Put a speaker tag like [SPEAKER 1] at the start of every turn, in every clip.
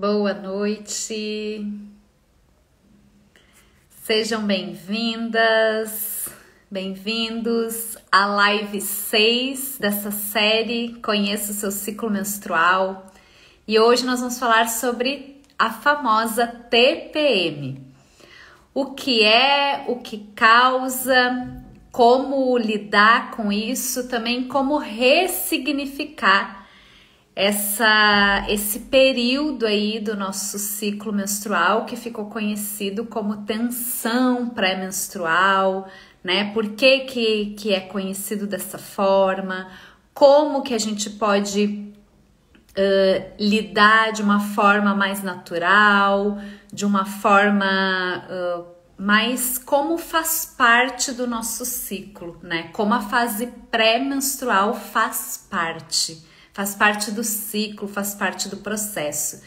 [SPEAKER 1] Boa noite, sejam bem-vindas, bem-vindos à live 6 dessa série Conheça o seu ciclo menstrual. E hoje nós vamos falar sobre a famosa TPM. O que é, o que causa, como lidar com isso, também como ressignificar esse período aí do nosso ciclo menstrual que ficou conhecido como tensão pré-menstrual, né? Por que é conhecido dessa forma? Como que a gente pode lidar de uma forma mais natural, de uma forma mais como faz parte do nosso ciclo, né? Como a fase pré-menstrual faz parte do ciclo, faz parte do processo.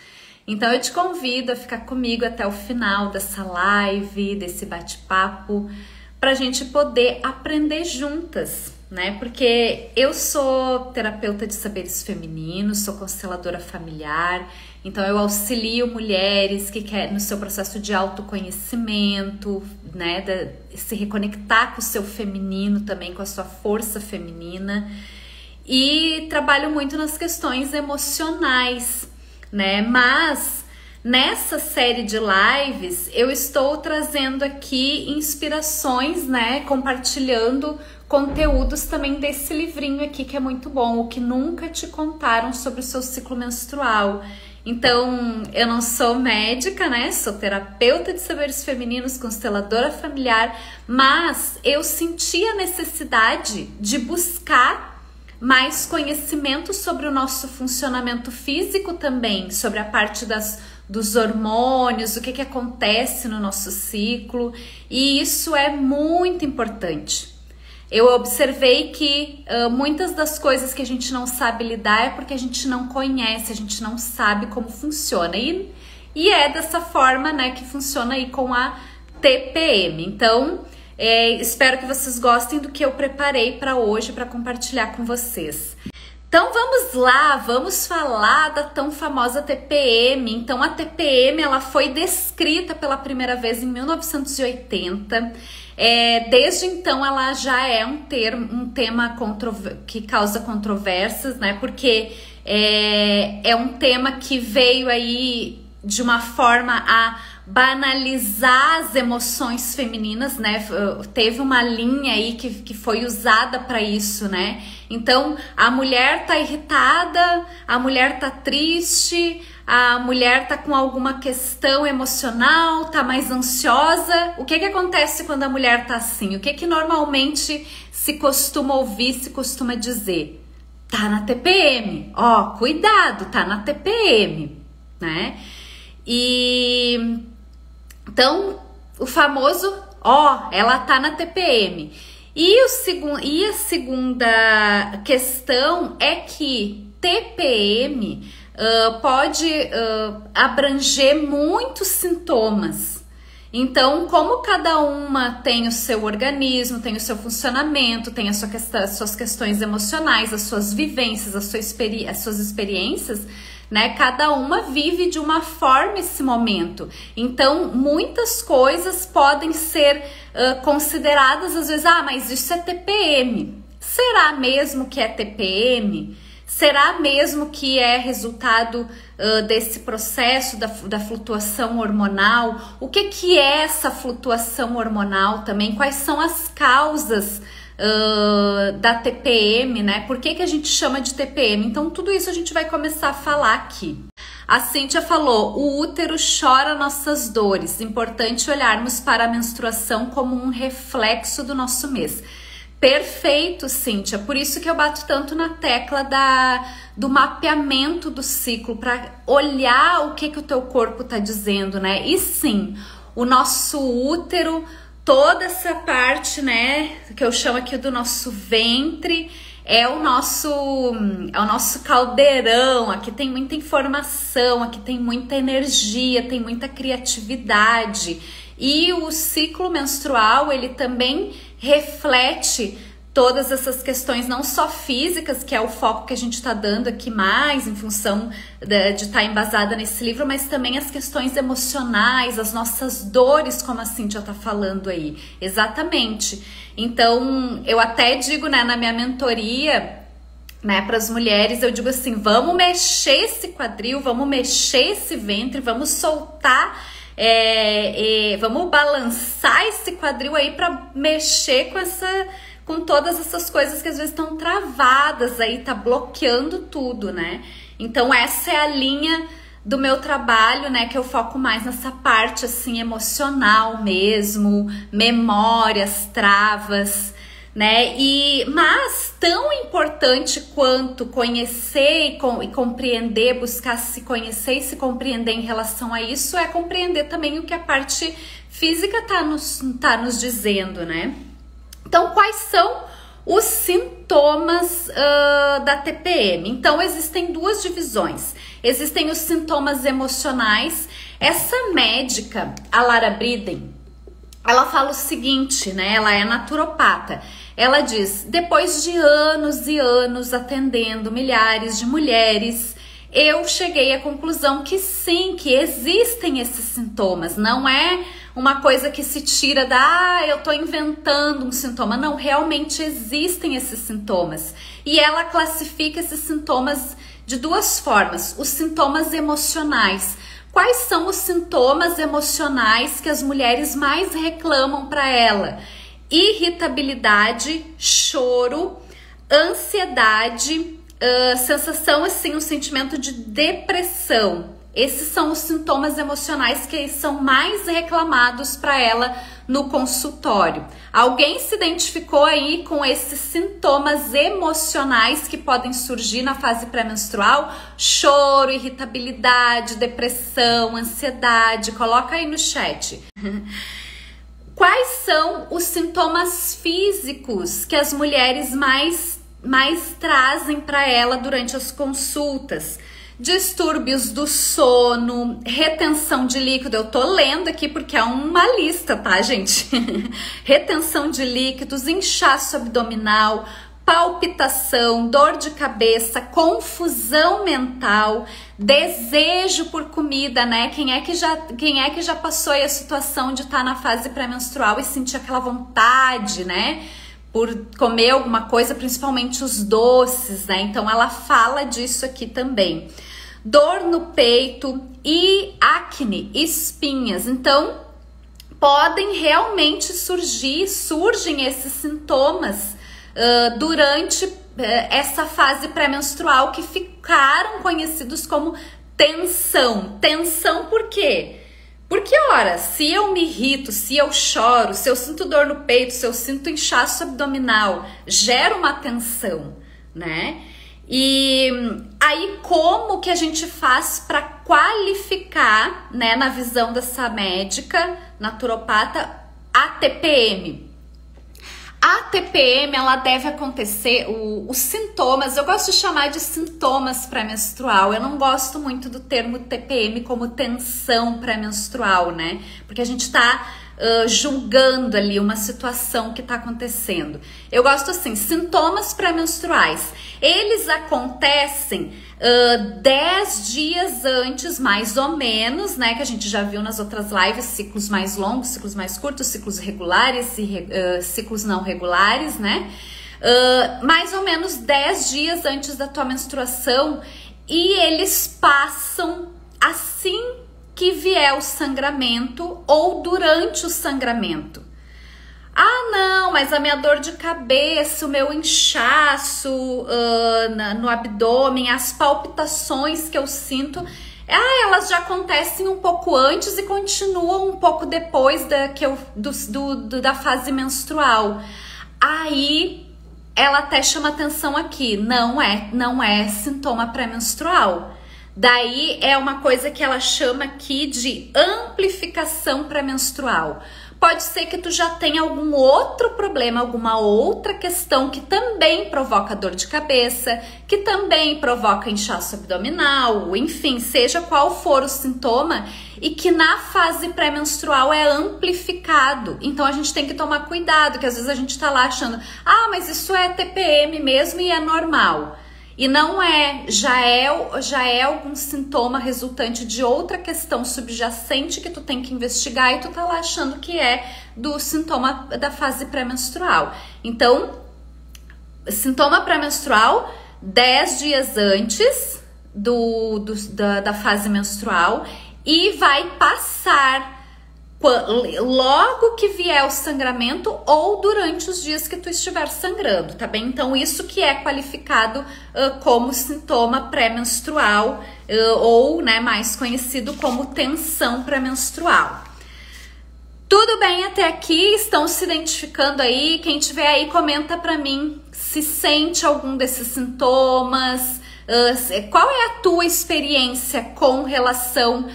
[SPEAKER 1] Então eu te convido a ficar comigo até o final dessa live, desse bate-papo, para a gente poder aprender juntas, né? Porque eu sou terapeuta de saberes femininos, sou consteladora familiar, então eu auxilio mulheres que querem no seu processo de autoconhecimento, né? Se reconectar com o seu feminino também, com a sua força feminina. E trabalho muito nas questões emocionais, né? Mas nessa série de lives eu estou trazendo aqui inspirações, né? Compartilhando conteúdos também desse livrinho aqui que é muito bom, O que Nunca Te Contaram sobre o Seu Ciclo Menstrual. Então, eu não sou médica, né? Sou terapeuta de saberes femininos, consteladora familiar, mas eu senti a necessidade de buscar mais conhecimento sobre o nosso funcionamento físico também, sobre a parte dos hormônios, o que acontece no nosso ciclo, e isso é muito importante. Eu observei que muitas das coisas que a gente não sabe lidar é porque a gente não conhece, a gente não sabe como funciona, e é dessa forma, né, que funciona aí com a TPM. Então, espero que vocês gostem do que eu preparei para hoje para compartilhar com vocês. Então vamos lá, vamos falar da tão famosa TPM. Então a TPM ela foi descrita pela primeira vez em 1980. Desde então ela já é um tema que causa controvérsias, né? Porque é um tema que veio aí de uma forma a banalizar as emoções femininas, né? Teve uma linha aí que foi usada para isso, né? Então, a mulher tá irritada, a mulher tá triste, a mulher tá com alguma questão emocional, tá mais ansiosa. O que acontece quando a mulher tá assim? O que normalmente se costuma ouvir, se costuma dizer? Tá na TPM. Ó, cuidado, tá na TPM, né? E então, o famoso, ela tá na TPM. E a segunda questão é que TPM pode abranger muitos sintomas. Então, como cada uma tem o seu organismo, tem o seu funcionamento, tem as suas questões emocionais, as suas vivências, as suas experiências, né? Cada uma vive de uma forma esse momento. Então, muitas coisas podem ser consideradas, às vezes, mas isso é TPM. Será mesmo que é TPM? Será mesmo que é resultado desse processo da flutuação hormonal? O que é essa flutuação hormonal também? Quais são as causas da TPM, né? Por que a gente chama de TPM? Então, tudo isso a gente vai começar a falar aqui. A Cíntia falou, o útero chora nossas dores. Importante olharmos para a menstruação como um reflexo do nosso mês. Perfeito, Cíntia. Por isso que eu bato tanto na tecla do mapeamento do ciclo, para olhar o que o teu corpo tá dizendo, né? E sim, o nosso útero, toda essa parte, né, que eu chamo aqui do nosso ventre, é o nosso caldeirão. Aqui tem muita informação, aqui tem muita energia, tem muita criatividade. E o ciclo menstrual, ele também reflete todas essas questões, não só físicas, que é o foco que a gente está dando aqui mais, em função de estar embasada nesse livro, mas também as questões emocionais, as nossas dores, como a Cíntia está falando aí. Exatamente. Então, eu até digo, né, na minha mentoria, né, para as mulheres, eu digo assim, vamos mexer esse quadril, vamos mexer esse ventre, vamos soltar, vamos balançar esse quadril aí para mexer com todas essas coisas que às vezes estão travadas aí, tá bloqueando tudo, né? Então essa é a linha do meu trabalho, né, que eu foco mais nessa parte assim emocional mesmo, memórias, travas, né? Mas tão importante quanto conhecer e compreender, buscar se conhecer e se compreender em relação a isso, é compreender também o que a parte física tá nos dizendo, né? Então, quais são os sintomas da TPM? Então, existem duas divisões. Existem os sintomas emocionais. Essa médica, a Lara Briden, ela fala o seguinte, né? Ela é naturopata. Ela diz, depois de anos e anos atendendo milhares de mulheres, eu cheguei à conclusão que sim, que existem esses sintomas. Não é uma coisa que se tira eu tô inventando um sintoma. Não, realmente existem esses sintomas. E ela classifica esses sintomas de duas formas. Os sintomas emocionais. Quais são os sintomas emocionais que as mulheres mais reclamam para ela? Irritabilidade, choro, ansiedade, sensação assim, um sentimento de depressão. Esses são os sintomas emocionais que são mais reclamados para ela no consultório. Alguém se identificou aí com esses sintomas emocionais que podem surgir na fase pré-menstrual? Choro, irritabilidade, depressão, ansiedade. Coloca aí no chat. Quais são os sintomas físicos que as mulheres mais trazem para ela durante as consultas? Distúrbios do sono, retenção de líquido. Eu tô lendo aqui porque é uma lista, tá, gente? Retenção de líquidos, inchaço abdominal, palpitação, dor de cabeça, confusão mental, desejo por comida, né? Quem é que já passou aí a situação de estar na fase pré-menstrual e sentir aquela vontade, né? Por comer alguma coisa, principalmente os doces, né? Então ela fala disso aqui também. Dor no peito e acne, espinhas. Então podem realmente surgem esses sintomas durante essa fase pré-menstrual que ficaram conhecidos como tensão. Tensão por quê? Porque, ora, se eu me irrito, se eu choro, se eu sinto dor no peito, se eu sinto inchaço abdominal, gera uma tensão, né? E aí, como que a gente faz para qualificar, né, na visão dessa médica naturopata, a TPM? A TPM, ela deve acontecer, os sintomas, eu gosto de chamar de sintomas pré-menstrual, eu não gosto muito do termo TPM como tensão pré-menstrual, né? Porque a gente tá julgando ali uma situação que tá acontecendo. Eu gosto assim, sintomas pré-menstruais, eles acontecem 10 dias antes, mais ou menos, né? Que a gente já viu nas outras lives, ciclos mais longos, ciclos mais curtos, ciclos regulares e ciclos não regulares, né? Mais ou menos 10 dias antes da tua menstruação, e eles passam assim que vier o sangramento ou durante o sangramento. Ah, não, mas a minha dor de cabeça, o meu inchaço no abdômen, as palpitações que eu sinto, elas já acontecem um pouco antes e continuam um pouco depois da fase menstrual. Aí ela até chama atenção aqui, não é sintoma pré-menstrual. Daí é uma coisa que ela chama aqui de amplificação pré-menstrual. pode ser que tu já tenha algum outro problema, alguma outra questão que também provoca dor de cabeça, que também provoca inchaço abdominal, enfim, seja qual for o sintoma, e que na fase pré-menstrual é amplificado. Então a gente tem que tomar cuidado, que às vezes a gente tá lá achando, ah, mas isso é TPM mesmo e é normal. E não é, já é algum sintoma resultante de outra questão subjacente que tu tem que investigar e tu tá lá achando que é do sintoma da fase pré-menstrual. Então, sintoma pré-menstrual 10 dias antes da fase menstrual e vai passar logo que vier o sangramento ou durante os dias que tu estiver sangrando, tá bem? Então isso que é qualificado como sintoma pré-menstrual ou, né, mais conhecido como tensão pré-menstrual. Tudo bem até aqui? Estão se identificando aí? Quem tiver aí comenta pra mim se sente algum desses sintomas, qual é a tua experiência com relação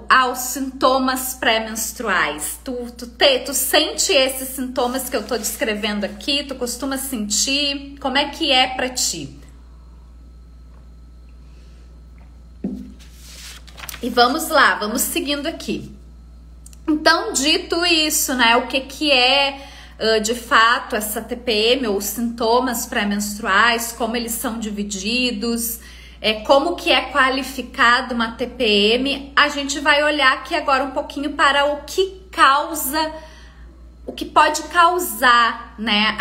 [SPEAKER 1] aos sintomas pré-menstruais. Tu sente esses sintomas que eu tô descrevendo aqui? Tu costuma sentir? Como é que é pra ti? E vamos lá, vamos seguindo aqui. Então, dito isso, né, o que é de fato essa TPM ou sintomas pré-menstruais, como eles são divididos, como que é qualificado uma TPM, a gente vai olhar aqui agora um pouquinho para o que pode causar, né,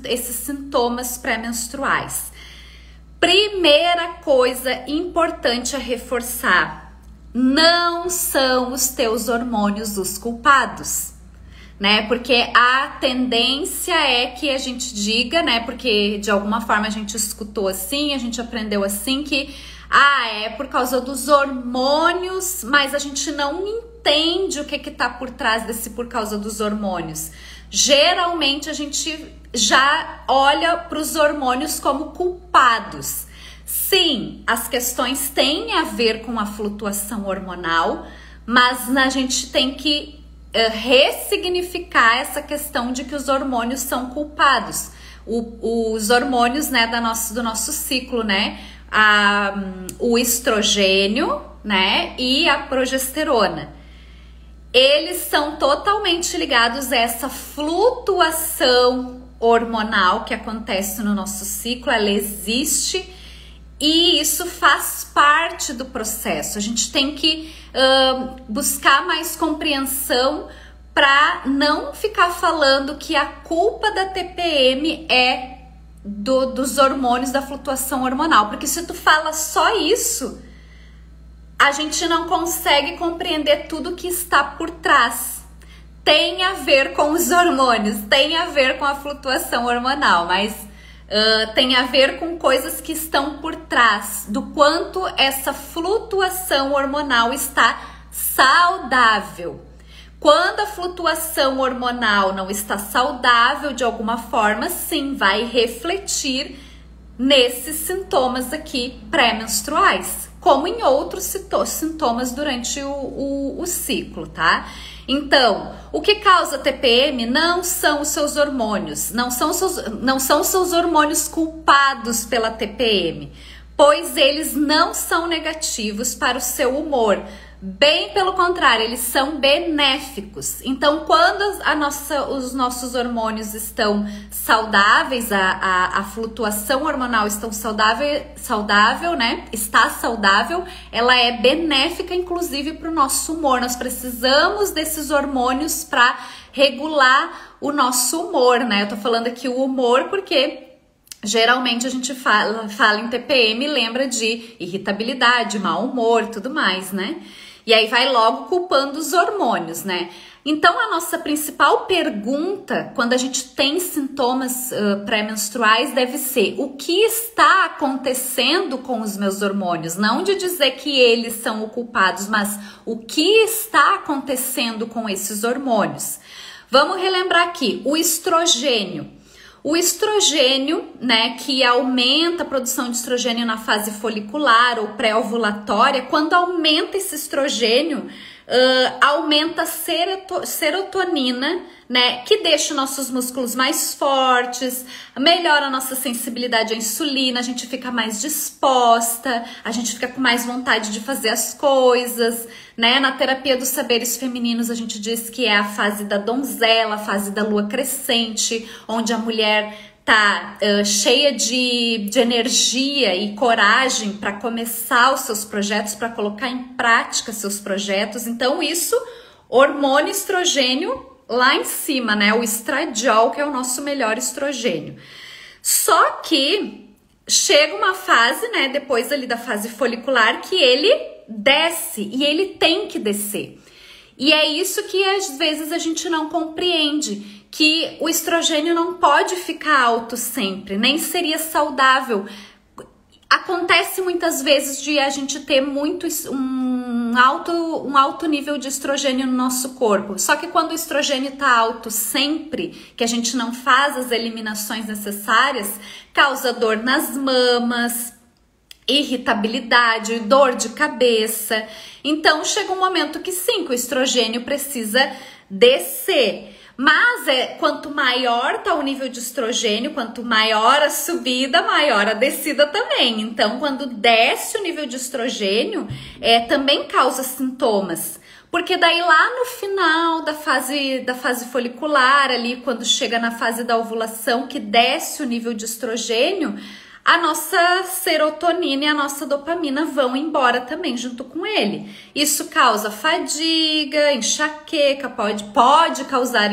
[SPEAKER 1] esses sintomas pré-menstruais. Primeira coisa importante a reforçar, não são os teus hormônios os culpados, né? Porque a tendência é que a gente diga, né? Porque de alguma forma a gente escutou assim, a gente aprendeu assim que é por causa dos hormônios, mas a gente não entende o que tá por trás desse por causa dos hormônios. Geralmente a gente já olha para os hormônios como culpados. Sim, as questões têm a ver com a flutuação hormonal, mas a gente tem que ressignificar essa questão de que os hormônios são culpados. Os hormônios, né, do nosso ciclo, né, o estrogênio, né, e a progesterona. Eles são totalmente ligados a essa flutuação hormonal que acontece no nosso ciclo, ela existe e isso faz parte do processo. A gente tem que buscar mais compreensão para não ficar falando que a culpa da TPM é dos hormônios, da flutuação hormonal, porque se tu fala só isso, a gente não consegue compreender tudo que está por trás. Tem a ver com os hormônios, tem a ver com a flutuação hormonal, mas tem a ver com coisas que estão por trás, do quanto essa flutuação hormonal está saudável. Quando a flutuação hormonal não está saudável de alguma forma, sim, vai refletir nesses sintomas aqui pré-menstruais, como em outros sintomas durante o ciclo, tá? Então, o que causa TPM não são os seus hormônios, não são os seus hormônios culpados pela TPM, pois eles não são negativos para o seu humor. Bem pelo contrário, eles são benéficos. Então, quando os nossos hormônios estão saudáveis, a flutuação hormonal está saudável, né? Está saudável, ela é benéfica, inclusive, para o nosso humor. Nós precisamos desses hormônios para regular o nosso humor, né? Eu tô falando aqui o humor porque geralmente a gente fala em TPM e lembra de irritabilidade, mau humor, tudo mais, né? E aí vai logo culpando os hormônios, né? Então a nossa principal pergunta quando a gente tem sintomas pré-menstruais deve ser: o que está acontecendo com os meus hormônios? Não de dizer que eles são os culpados, mas o que está acontecendo com esses hormônios? Vamos relembrar aqui, o estrogênio. O estrogênio, né, que aumenta a produção de estrogênio na fase folicular ou pré-ovulatória, quando aumenta esse estrogênio, aumenta a serotonina, né, que deixa nossos músculos mais fortes, melhora a nossa sensibilidade à insulina, a gente fica mais disposta, a gente fica com mais vontade de fazer as coisas, né? Na terapia dos saberes femininos a gente diz que é a fase da donzela, a fase da lua crescente, onde a mulher tá cheia de energia e coragem para começar os seus projetos, para colocar em prática seus projetos. Então isso, hormônio estrogênio lá em cima, né? O estradiol, que é o nosso melhor estrogênio. Só que chega uma fase, né, depois ali da fase folicular, que ele desce, e ele tem que descer. E é isso que às vezes a gente não compreende, que o estrogênio não pode ficar alto sempre, nem seria saudável. Acontece muitas vezes de a gente ter um alto nível de estrogênio no nosso corpo. Só que quando o estrogênio está alto sempre, que a gente não faz as eliminações necessárias, causa dor nas mamas, irritabilidade, dor de cabeça. Então chega um momento que sim, que o estrogênio precisa descer. Mas quanto maior tá o nível de estrogênio, quanto maior a subida, maior a descida também. Então, quando desce o nível de estrogênio, também causa sintomas. Porque daí lá no final da fase folicular, ali quando chega na fase da ovulação, que desce o nível de estrogênio, a nossa serotonina e a nossa dopamina vão embora também junto com ele. Isso causa fadiga, enxaqueca, pode causar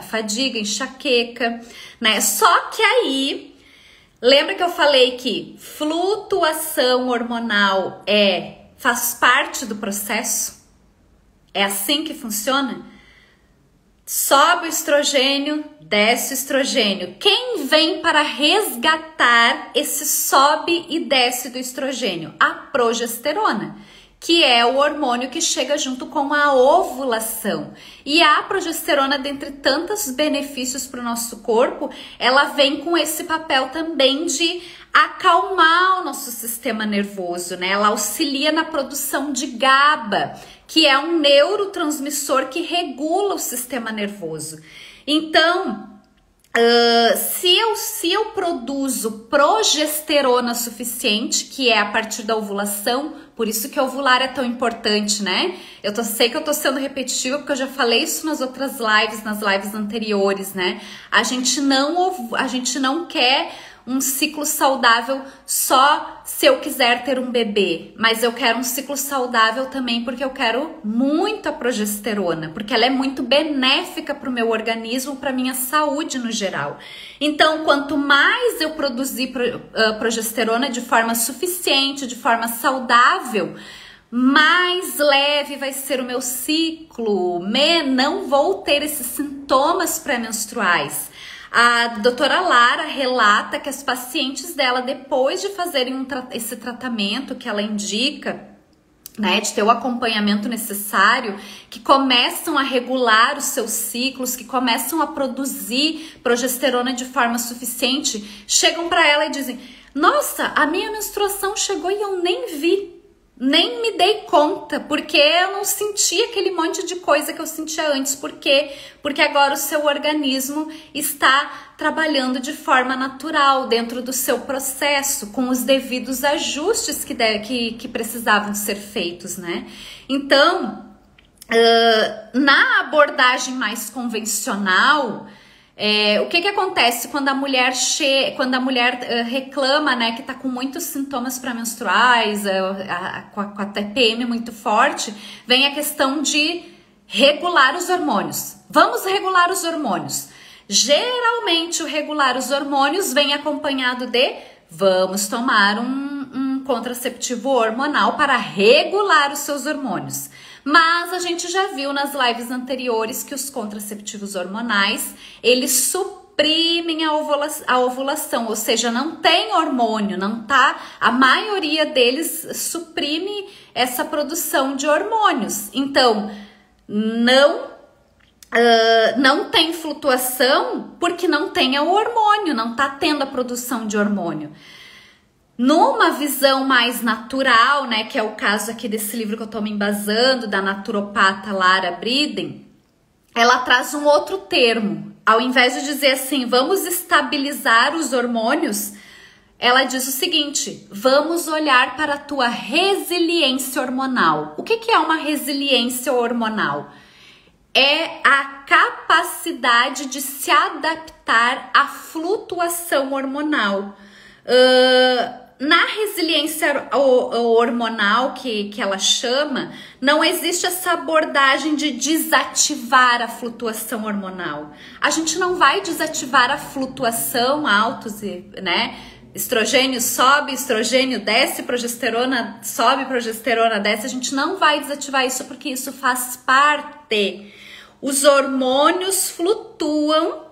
[SPEAKER 1] fadiga, enxaqueca, né? Só que aí, lembra que eu falei que flutuação hormonal faz parte do processo? É assim que funciona? Sobe o estrogênio, desce o estrogênio. Quem vem para resgatar esse sobe e desce do estrogênio? A progesterona, que é o hormônio que chega junto com a ovulação. E a progesterona, dentre tantos benefícios para o nosso corpo, ela vem com esse papel também de acalmar o nosso sistema nervoso, né? Ela auxilia na produção de GABA, que é um neurotransmissor que regula o sistema nervoso. Então, se eu produzo progesterona suficiente, que é a partir da ovulação, por isso que ovular é tão importante, né? Sei que eu tô sendo repetitiva, porque eu já falei isso nas outras lives, nas lives anteriores, né? A gente não quer um ciclo saudável só se eu quiser ter um bebê, mas eu quero um ciclo saudável também porque eu quero muita progesterona, porque ela é muito benéfica para o meu organismo, para minha saúde no geral. Então, quanto mais eu produzir progesterona de forma suficiente, de forma saudável, mais leve vai ser o meu ciclo, não vou ter esses sintomas pré-menstruais. A doutora Lara relata que as pacientes dela, depois de fazerem esse tratamento que ela indica, né, de ter o acompanhamento necessário, que começam a regular os seus ciclos, que começam a produzir progesterona de forma suficiente, chegam para ela e dizem: nossa, a minha menstruação chegou e eu nem vi. Nem me dei conta, porque eu não senti aquele monte de coisa que eu sentia antes. Por quê? Porque agora o seu organismo está trabalhando de forma natural, dentro do seu processo, com os devidos ajustes que precisavam ser feitos, né? Então, na abordagem mais convencional, o que acontece quando a mulher reclama, né, que tá com muitos sintomas pré-menstruais, com a TPM muito forte, vem a questão de regular os hormônios. Vamos regular os hormônios. Geralmente o regular os hormônios vem acompanhado de vamos tomar um contraceptivo hormonal para regular os seus hormônios. Mas a gente já viu nas lives anteriores que os contraceptivos hormonais, eles suprimem a ovulação, ou seja, não tem hormônio, a maioria deles suprime essa produção de hormônios. Então, não tem flutuação porque não tem o hormônio, não tá tendo a produção de hormônio. Numa visão mais natural, né, que é o caso aqui desse livro que eu tô me embasando, da naturopata Lara Briden, ela traz um outro termo. Ao invés de dizer assim, vamos estabilizar os hormônios, ela diz o seguinte, vamos olhar para a tua resiliência hormonal. O que é uma resiliência hormonal? É a capacidade de se adaptar à flutuação hormonal. Na resiliência hormonal que ela chama, não existe essa abordagem de desativar a flutuação hormonal. A gente não vai desativar a flutuação altos, né? Estrogênio sobe, estrogênio desce, progesterona sobe, progesterona desce. A gente não vai desativar isso porque isso faz parte. Os hormônios flutuam,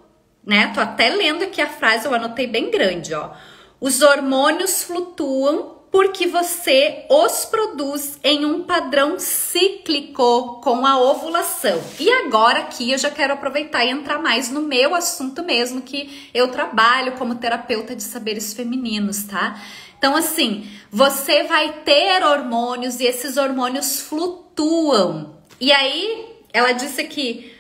[SPEAKER 1] né? Tô até lendo aqui a frase, eu anotei bem grande, ó. Os hormônios flutuam porque você os produz em um padrão cíclico com a ovulação. E agora aqui eu já quero aproveitar e entrar mais no meu assunto mesmo, que eu trabalho como terapeuta de saberes femininos, tá? Então assim, você vai ter hormônios e esses hormônios flutuam. E aí, ela disse aqui,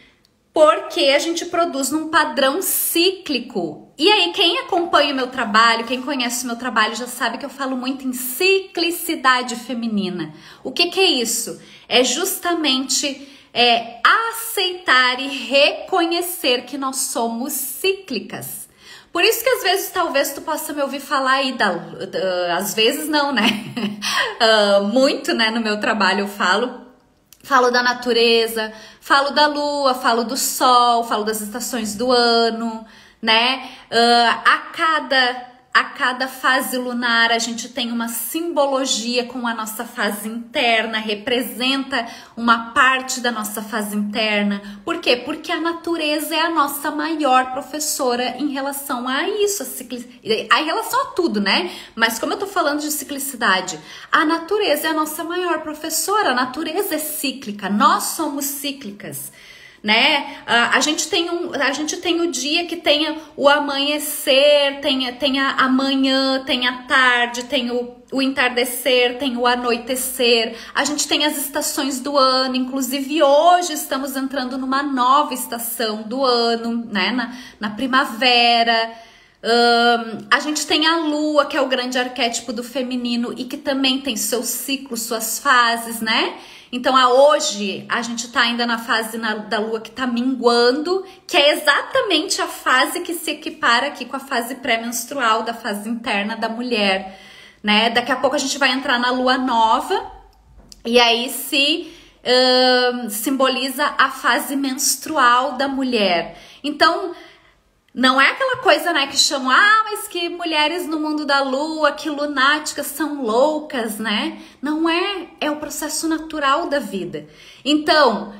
[SPEAKER 1] porque a gente produz num padrão cíclico. E aí, quem acompanha o meu trabalho, quem conhece o meu trabalho, já sabe que eu falo muito em ciclicidade feminina. O que é isso? É justamente aceitar e reconhecer que nós somos cíclicas. Por isso que às vezes, talvez tu possa me ouvir falar aí, às vezes não, né? Muito, né, no meu trabalho eu falo da natureza, falo da lua, falo do sol, falo das estações do ano, né? A cada fase lunar a gente tem uma simbologia com a nossa fase interna, representa uma parte da nossa fase interna. Por quê? Porque a natureza é a nossa maior professora em relação a isso, em relação a tudo, né? Mas como eu tô falando de ciclicidade, a natureza é a nossa maior professora, a natureza é cíclica, nós somos cíclicas. Né? A gente tem o dia que tem o amanhecer, tem a manhã, tem a tarde, tem o entardecer, tem o anoitecer. A gente tem as estações do ano, inclusive hoje estamos entrando numa nova estação do ano, né? Na primavera. A gente tem a lua, que é o grande arquétipo do feminino e que também tem seus ciclos, suas fases, né? Então, hoje, a gente tá ainda na fase da lua que tá minguando, que é exatamente a fase que se equipara aqui com a fase pré-menstrual, da fase interna da mulher, né? Daqui a pouco a gente vai entrar na lua nova, e aí simboliza a fase menstrual da mulher. Então, não é aquela coisa, né, que chamam, mas que mulheres no mundo da lua, que lunáticas, são loucas, né? Não é, é o processo natural da vida. Então,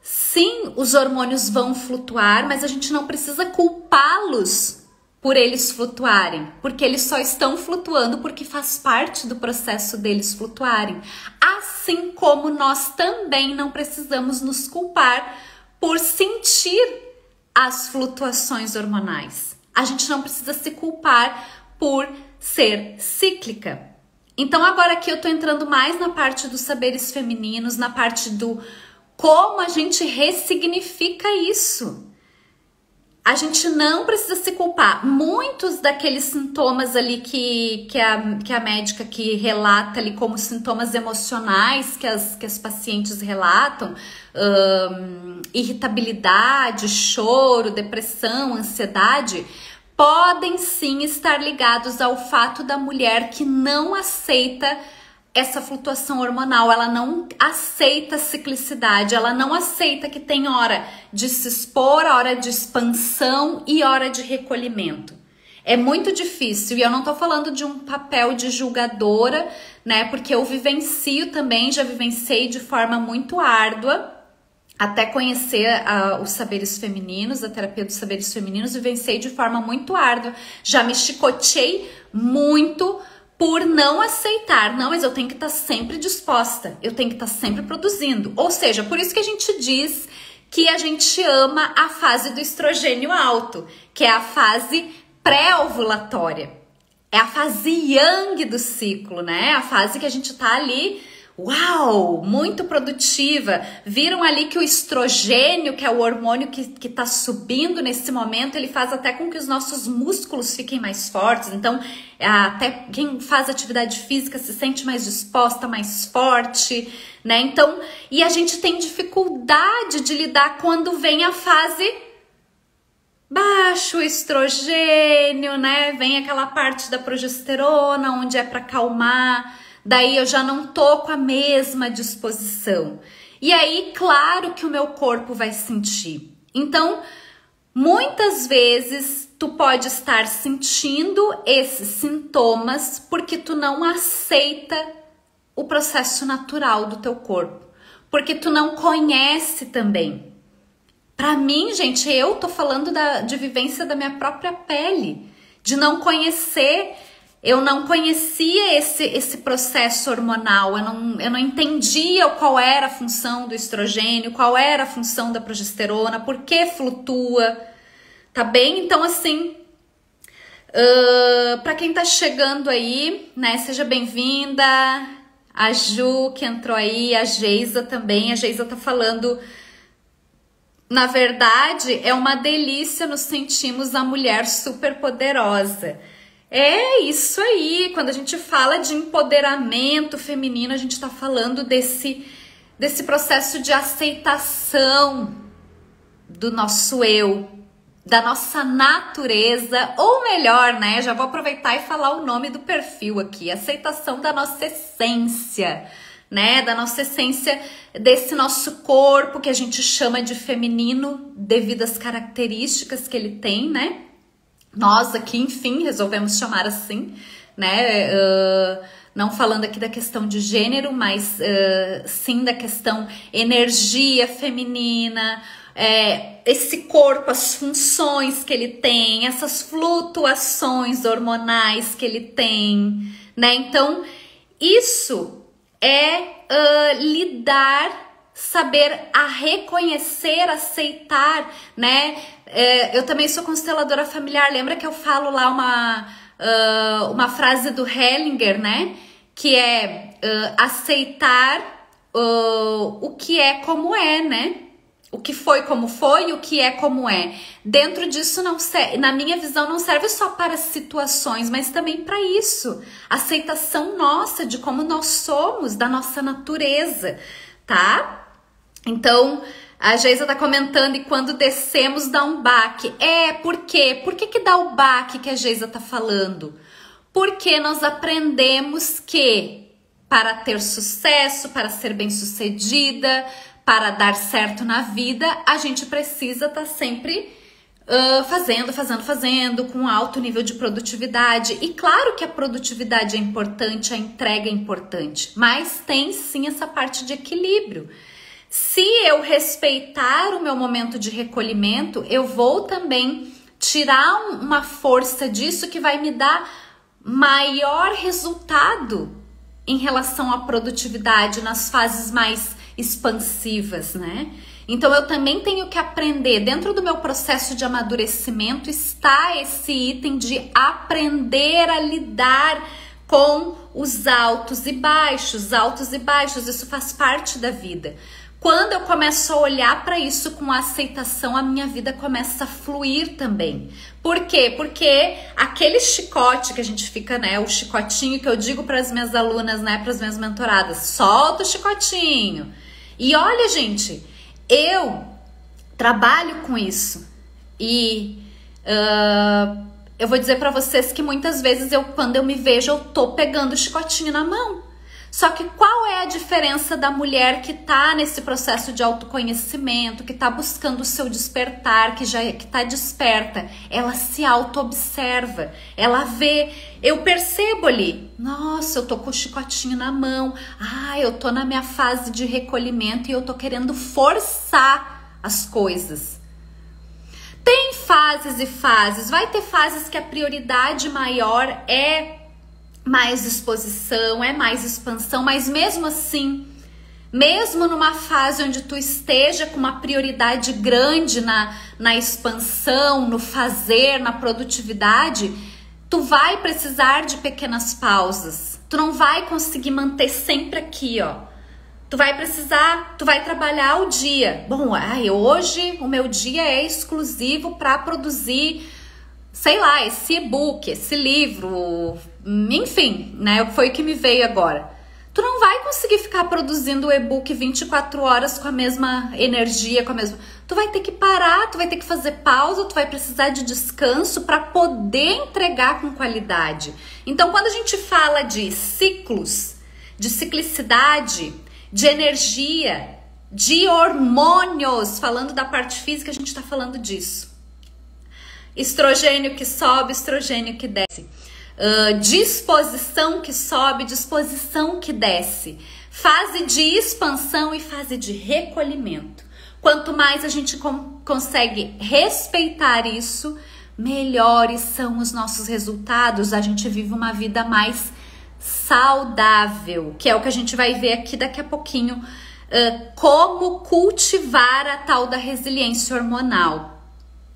[SPEAKER 1] sim, os hormônios vão flutuar, mas a gente não precisa culpá-los por eles flutuarem, porque eles só estão flutuando porque faz parte do processo deles flutuarem. Assim como nós também não precisamos nos culpar por sentir as flutuações hormonais. A gente não precisa se culpar por ser cíclica. Então agora aqui eu tô entrando mais na parte dos saberes femininos, na parte do como a gente ressignifica isso. A gente não precisa se culpar. Muitos daqueles sintomas ali que a médica que relata ali como sintomas emocionais que as pacientes relatam, irritabilidade, choro, depressão, ansiedade, podem sim estar ligados ao fato da mulher que não aceita essa flutuação hormonal, ela não aceita a ciclicidade, ela não aceita que tem hora de se expor, hora de expansão e hora de recolhimento. É muito difícil, e eu não tô falando de um papel de julgadora, né, porque eu vivencio também, já vivenciei de forma muito árdua, até conhecer os saberes femininos, a terapia dos saberes femininos, vivenciei de forma muito árdua, já me chicoteei muito por não aceitar, não, mas eu tenho que estar sempre disposta, eu tenho que estar sempre produzindo. Ou seja, por isso que a gente diz que a gente ama a fase do estrogênio alto, que é a fase pré-ovulatória. É a fase yang do ciclo, né? A fase que a gente tá ali, uau, muito produtiva. Viram ali que o estrogênio, que é o hormônio que tá subindo nesse momento, ele faz até com que os nossos músculos fiquem mais fortes. Então, até quem faz atividade física se sente mais disposta, mais forte, né? Então, e a gente tem dificuldade de lidar quando vem a fase baixo estrogênio, né? Vem aquela parte da progesterona, onde é para acalmar. Daí eu já não tô com a mesma disposição. E aí, claro que o meu corpo vai sentir. Então, muitas vezes tu pode estar sentindo esses sintomas porque tu não aceita o processo natural do teu corpo, porque tu não conhece também. Pra mim, gente, eu tô falando de vivência da minha própria pele, de não conhecer. Eu não conhecia esse processo hormonal, eu não entendia qual era a função do estrogênio, qual era a função da progesterona, por que flutua, tá bem? Então, assim, pra quem tá chegando aí, né, seja bem-vinda, a Ju que entrou aí, a Geisa também, a Geisa tá falando... Na verdade, é uma delícia nos sentirmos a mulher super poderosa. É isso aí, quando a gente fala de empoderamento feminino, a gente está falando desse processo de aceitação do nosso eu, da nossa natureza, ou melhor, né? Já vou aproveitar e falar o nome do perfil aqui, aceitação da nossa essência, né? Da nossa essência, desse nosso corpo que a gente chama de feminino devido às características que ele tem, né? Nós aqui, enfim, resolvemos chamar assim, né? Não falando aqui da questão de gênero, mas sim da questão energia feminina, esse corpo, as funções que ele tem, essas flutuações hormonais que ele tem, né? Então, isso é lidar, saber reconhecer, aceitar, né? Eu também sou consteladora familiar. Lembra que eu falo lá uma frase do Hellinger, né? Que é aceitar o que é como é, né? O que foi como foi, o que é como é. Dentro disso, na minha visão, não serve só para situações, mas também para isso. Aceitação nossa de como nós somos, da nossa natureza, tá? Então, a Geisa tá comentando, e quando descemos dá um baque. Por quê? Por que dá o baque que a Geisa tá falando? Porque nós aprendemos que para ter sucesso, para ser bem-sucedida, para dar certo na vida, a gente precisa estar sempre fazendo, com alto nível de produtividade. E claro que a produtividade é importante, a entrega é importante, mas tem sim essa parte de equilíbrio. Se eu respeitar o meu momento de recolhimento, eu vou também tirar uma força disso que vai me dar maior resultado em relação à produtividade nas fases mais expansivas, né? Então eu também tenho que aprender, dentro do meu processo de amadurecimento está esse item de aprender a lidar com os altos e baixos, isso faz parte da vida. Quando eu começo a olhar para isso com aceitação, a minha vida começa a fluir também. Por quê? Porque aquele chicote que a gente fica, né? O chicotinho que eu digo para as minhas alunas, né? Para as minhas mentoradas, solta o chicotinho. E olha, gente, eu trabalho com isso. E eu vou dizer para vocês que muitas vezes quando eu me vejo, eu tô pegando o chicotinho na mão. Só que qual é a diferença da mulher que tá nesse processo de autoconhecimento, que tá buscando o seu despertar, que tá desperta? Ela se auto-observa, ela vê, eu percebo ali, nossa, eu tô com o chicotinho na mão, eu tô na minha fase de recolhimento e eu tô querendo forçar as coisas. Tem fases e fases, vai ter fases que a prioridade maior é mais exposição, é mais expansão, mas mesmo assim, mesmo numa fase onde tu esteja com uma prioridade grande na expansão, no fazer, na produtividade, Tu vai precisar de pequenas pausas. Tu não vai conseguir manter sempre aqui, ó. Tu vai precisar, tu vai trabalhar o dia. Bom, hoje o meu dia é exclusivo para produzir, sei lá, esse e-book, esse livro, enfim, né? Foi o que me veio agora. Tu não vai conseguir ficar produzindo o e-book 24 horas com a mesma energia, com a mesma... Tu vai ter que parar, tu vai ter que fazer pausa, tu vai precisar de descanso para poder entregar com qualidade. Então, quando a gente fala de ciclos, de ciclicidade, de energia, de hormônios, falando da parte física, a gente está falando disso. Estrogênio que sobe, estrogênio que desce. Disposição que sobe, disposição que desce. Fase de expansão e fase de recolhimento. Quanto mais a gente consegue respeitar isso, melhores são os nossos resultados. A gente vive uma vida mais saudável, que é o que a gente vai ver aqui daqui a pouquinho, como cultivar a tal da resiliência hormonal.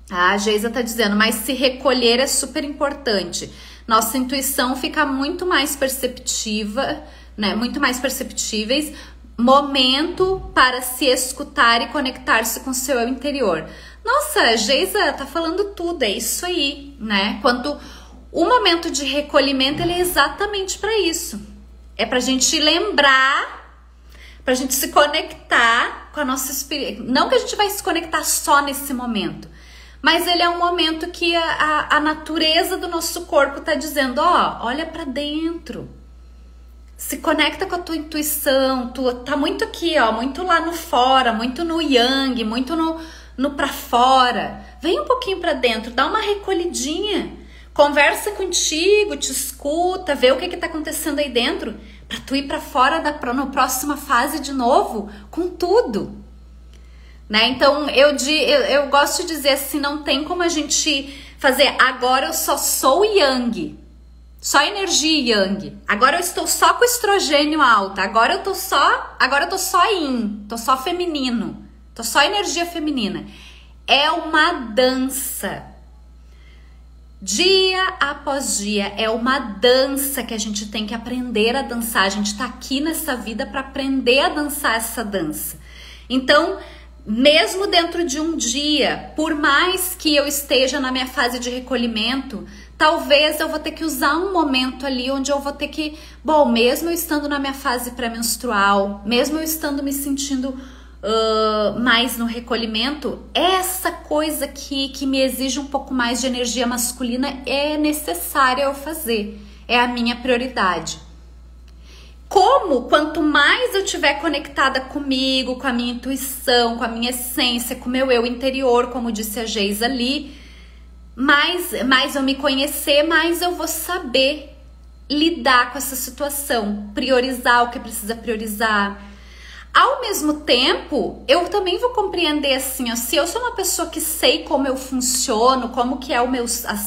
[SPEAKER 1] A Geisa tá dizendo, mas se recolher é super importante. Nossa intuição fica muito mais perceptiva, né? Muito mais perceptíveis. Momento para se escutar e conectar-se com o seu eu interior. Nossa, a Geisa tá falando tudo, é isso aí, né? Quando o momento de recolhimento, ele é exatamente para isso. É pra gente lembrar, pra gente se conectar com a nossa espírito. Não que a gente vai se conectar só nesse momento, mas ele é um momento que a natureza do nosso corpo tá dizendo, ó, olha pra dentro. Se conecta com a tua intuição, tu tá muito aqui, ó, muito lá no fora, muito no yang, muito no pra fora. Vem um pouquinho pra dentro, dá uma recolhidinha. Conversa contigo, te escuta, vê o que tá acontecendo aí dentro, pra tu ir pra fora na próxima fase de novo, com tudo. Né? Então, eu gosto de dizer assim, não tem como a gente fazer, agora eu só sou yang, só energia yang, agora eu estou só com estrogênio alto, agora eu tô só yin, tô só feminino, tô só energia feminina. É uma dança. Dia após dia, é uma dança que a gente tem que aprender a dançar. A gente tá aqui nessa vida para aprender a dançar essa dança. Então, mesmo dentro de um dia, por mais que eu esteja na minha fase de recolhimento, talvez eu vou ter que usar um momento ali onde eu vou ter que, bom, mesmo eu estando na minha fase pré-menstrual, mesmo eu estando me sentindo mais no recolhimento, essa coisa que me exige um pouco mais de energia masculina é necessária eu fazer, é a minha prioridade. Quanto mais eu estiver conectada comigo, com a minha intuição, com a minha essência, com o meu eu interior, como disse a Geisa ali, mais eu me conhecer, mais eu vou saber lidar com essa situação, priorizar o que precisa priorizar. Ao mesmo tempo, eu também vou compreender assim, ó, se eu sou uma pessoa que sei como eu funciono, como que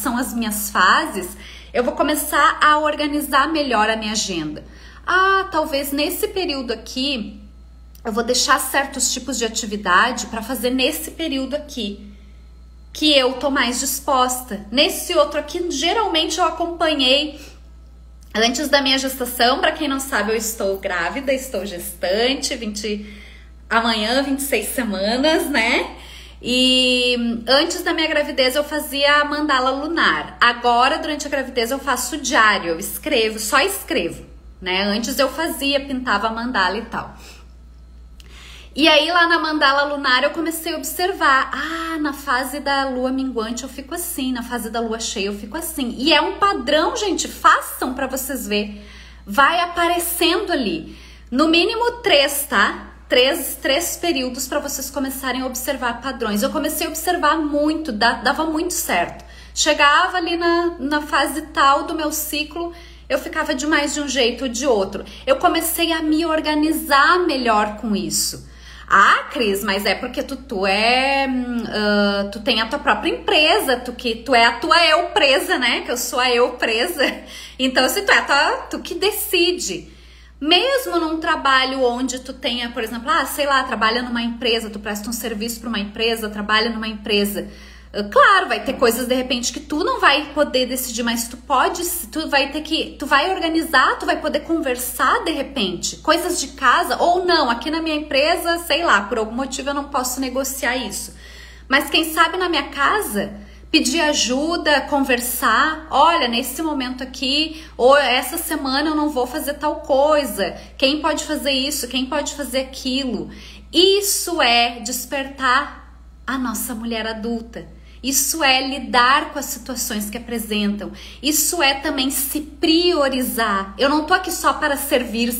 [SPEAKER 1] são as minhas fases, eu vou começar a organizar melhor a minha agenda. Talvez nesse período aqui, eu vou deixar certos tipos de atividade para fazer nesse período aqui, que eu tô mais disposta. Nesse outro aqui, geralmente eu acompanhei antes da minha gestação. Para quem não sabe, eu estou grávida, estou gestante, amanhã 26 semanas, né? E antes da minha gravidez eu fazia a mandala lunar. Agora, durante a gravidez, eu faço diário, eu escrevo, só escrevo, né? Antes eu pintava a mandala e tal. E aí lá na mandala lunar eu comecei a observar, na fase da lua minguante eu fico assim, na fase da lua cheia eu fico assim. E é um padrão, gente, façam pra vocês verem. Vai aparecendo ali. No mínimo 3, tá? 3 períodos pra vocês começarem a observar padrões. Eu comecei a observar muito, dava muito certo. Chegava ali na fase tal do meu ciclo, eu ficava de mais de um jeito ou de outro. Eu comecei a me organizar melhor com isso. Cris, mas é porque tu tem a tua própria empresa, tu é a tua eu presa, né? Que eu sou a eu presa. Então, se tu que decide. Mesmo num trabalho onde tu tenha, por exemplo, sei lá, trabalha numa empresa, tu presta um serviço para uma empresa, trabalha numa empresa, Claro, vai ter coisas de repente que tu não vai poder decidir, mas tu vai organizar, tu vai poder conversar de repente, coisas de casa, ou não, aqui na minha empresa, sei lá, por algum motivo eu não posso negociar isso. Mas quem sabe na minha casa, pedir ajuda, conversar, olha, nesse momento aqui, ou essa semana eu não vou fazer tal coisa, quem pode fazer isso, quem pode fazer aquilo. Isso é despertar a nossa mulher adulta. Isso é lidar com as situações que apresentam. Isso é também se priorizar. Eu não tô aqui só para servir.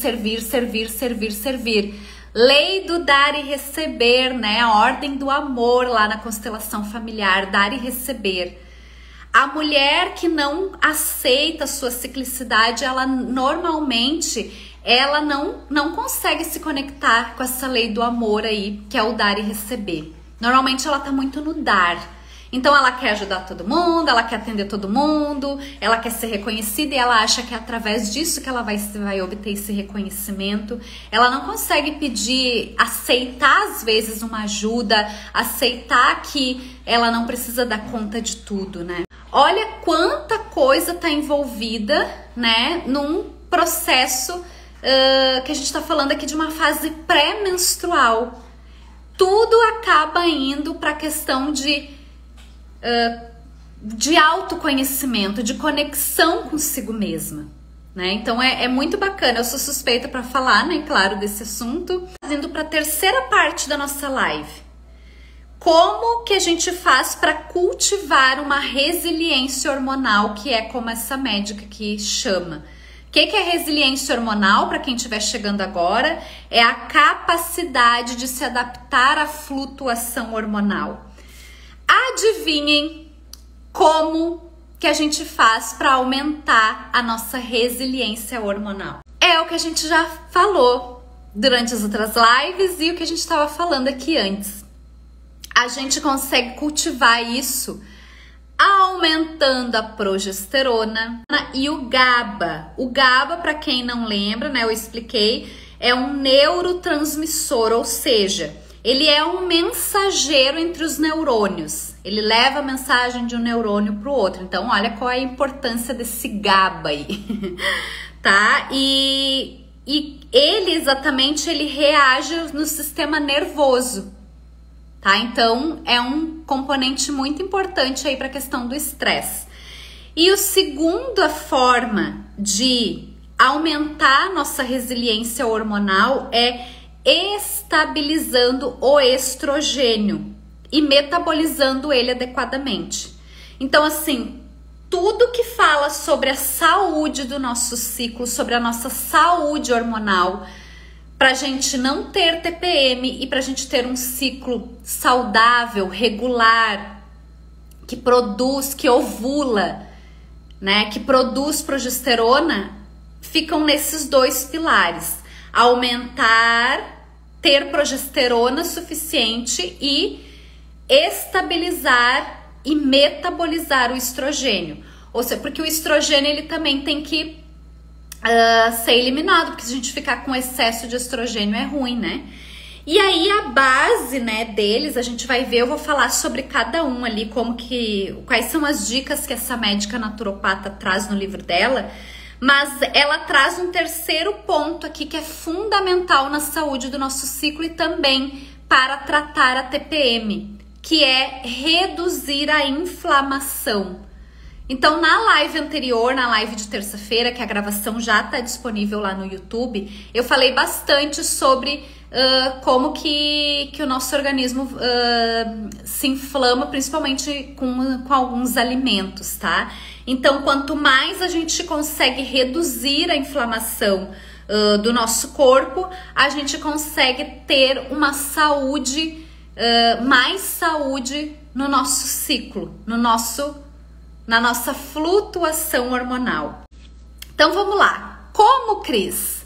[SPEAKER 1] Lei do dar e receber, né? A ordem do amor lá na constelação familiar, dar e receber. A mulher que não aceita a sua ciclicidade, ela normalmente não consegue se conectar com essa lei do amor aí, que é o dar e receber. Normalmente ela tá muito no dar. Então ela quer ajudar todo mundo, ela quer atender todo mundo, ela quer ser reconhecida e ela acha que é através disso que ela vai obter esse reconhecimento. Ela não consegue aceitar às vezes uma ajuda, aceitar que ela não precisa dar conta de tudo, né? Olha quanta coisa tá envolvida, né, num processo que a gente tá falando aqui de uma fase pré-menstrual. Tudo acaba indo para a questão de autoconhecimento, de conexão consigo mesma, né? Então é muito bacana. Eu sou suspeita para falar, né, claro, desse assunto. Indo para a terceira parte da nossa live. Como que a gente faz para cultivar uma resiliência hormonal, que é como essa médica aqui chama. O que é resiliência hormonal? Para quem estiver chegando agora, é a capacidade de se adaptar à flutuação hormonal. Adivinhem como que a gente faz para aumentar a nossa resiliência hormonal? É o que a gente já falou durante as outras lives e o que a gente estava falando aqui antes. A gente consegue cultivar isso aumentando a progesterona e o GABA. O GABA, para quem não lembra, né, eu expliquei, é um neurotransmissor, ou seja, ele é um mensageiro entre os neurônios. Ele leva a mensagem de um neurônio para o outro. Então, olha qual é a importância desse GABA aí, tá? E ele exatamente, ele reage no sistema nervoso, tá? Então, é um componente muito importante aí para a questão do estresse. E a segunda forma de aumentar a nossa resiliência hormonal é estabilizando o estrogênio e metabolizando ele adequadamente. Então, assim, tudo que fala sobre a saúde do nosso ciclo, sobre a nossa saúde hormonal, para a gente não ter TPM e para a gente ter um ciclo saudável, regular, que produz, que ovula, né, que produz progesterona, ficam nesses dois pilares: aumentar, ter progesterona suficiente e estabilizar e metabolizar o estrogênio. Ou seja, porque o estrogênio ele também tem que ser eliminado, porque se a gente ficar com excesso de estrogênio é ruim, né? E aí a base, né, deles, a gente vai ver, eu vou falar sobre cada um ali, quais são as dicas que essa médica naturopata traz no livro dela, mas ela traz um terceiro ponto aqui que é fundamental na saúde do nosso ciclo e também para tratar a TPM, que é reduzir a inflamação. Então, na live anterior, na live de terça-feira, que a gravação já está disponível lá no YouTube, eu falei bastante sobre como que o nosso organismo se inflama, principalmente com alguns alimentos, tá? Então, quanto mais a gente consegue reduzir a inflamação do nosso corpo, a gente consegue ter uma saúde, mais saúde no nosso ciclo, na nossa flutuação hormonal. Então vamos lá. Como, Cris?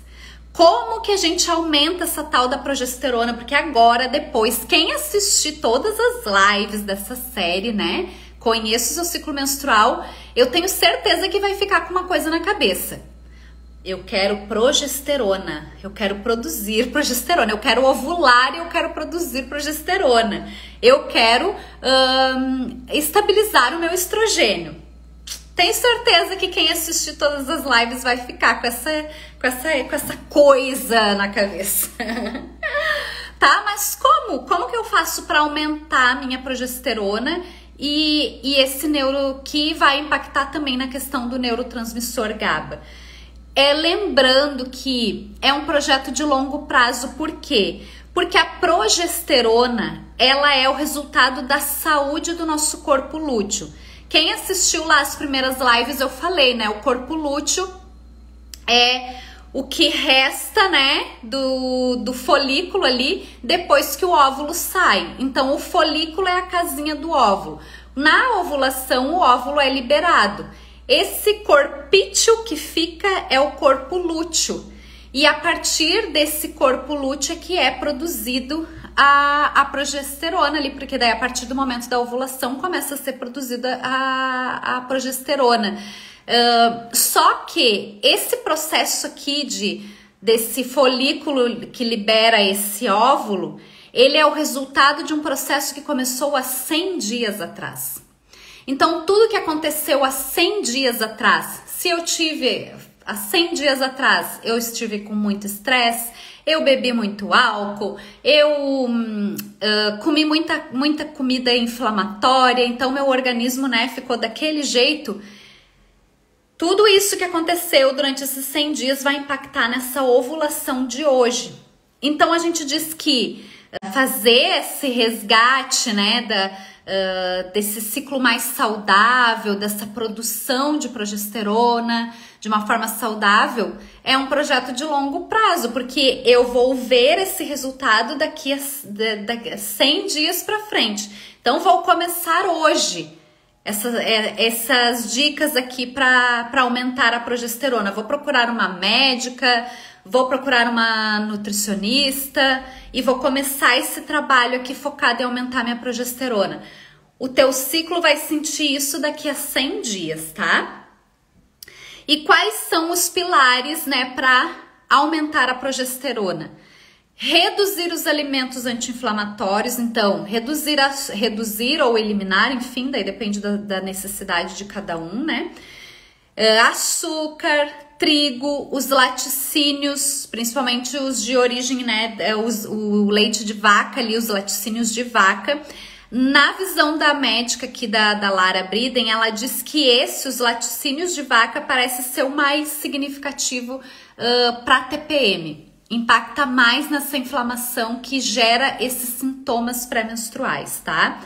[SPEAKER 1] Como que a gente aumenta essa tal da progesterona? Porque agora, depois, quem assistir todas as lives dessa série, né? Conheço o seu ciclo menstrual, eu tenho certeza que vai ficar com uma coisa na cabeça. eu quero progesterona, eu quero produzir progesterona, eu quero ovular e eu quero produzir progesterona, eu quero estabilizar o meu estrogênio. Tenho certeza que quem assistir todas as lives vai ficar com essa coisa na cabeça. Tá? Mas como? Como que eu faço para aumentar a minha progesterona e esse neuro que vai impactar também na questão do neurotransmissor GABA? Lembrando que é um projeto de longo prazo, por quê? Porque a progesterona, ela é o resultado da saúde do nosso corpo lúteo. Quem assistiu lá as primeiras lives, eu falei, né? O corpo lúteo é o que resta, né, do folículo ali depois que o óvulo sai. Então, o folículo é a casinha do óvulo. Na ovulação, o óvulo é liberado. Esse corpício que fica é o corpo lúteo. E a partir desse corpo lúteo é que é produzido a progesterona ali, porque daí a partir do momento da ovulação começa a ser produzida a progesterona. Só que esse processo aqui desse folículo que libera esse óvulo, ele é o resultado de um processo que começou há 100 dias atrás. Então, tudo que aconteceu há 100 dias atrás, há 100 dias atrás, eu estive com muito estresse, eu bebi muito álcool, eu comi muita comida inflamatória, então meu organismo, né, ficou daquele jeito. Tudo isso que aconteceu durante esses 100 dias vai impactar nessa ovulação de hoje. Então, a gente diz que fazer esse resgate, né, desse ciclo mais saudável, dessa produção de progesterona de uma forma saudável, é um projeto de longo prazo, porque eu vou ver esse resultado daqui a 100 dias para frente. Então, vou começar hoje essas dicas aqui para aumentar a progesterona. Vou procurar uma médica, vou procurar uma nutricionista e vou começar esse trabalho aqui focado em aumentar minha progesterona. O teu ciclo vai sentir isso daqui a 100 dias, tá? E quais são os pilares, né, para aumentar a progesterona? Reduzir os alimentos anti-inflamatórios, então, reduzir ou eliminar, enfim, daí depende da necessidade de cada um, né? Açúcar, trigo, os laticínios, principalmente os de origem, né, o leite de vaca ali, os laticínios de vaca. Na visão da médica aqui da Lara Briden, ela diz que os laticínios de vaca parece ser o mais significativo para TPM. Impacta mais nessa inflamação que gera esses sintomas pré-menstruais, tá?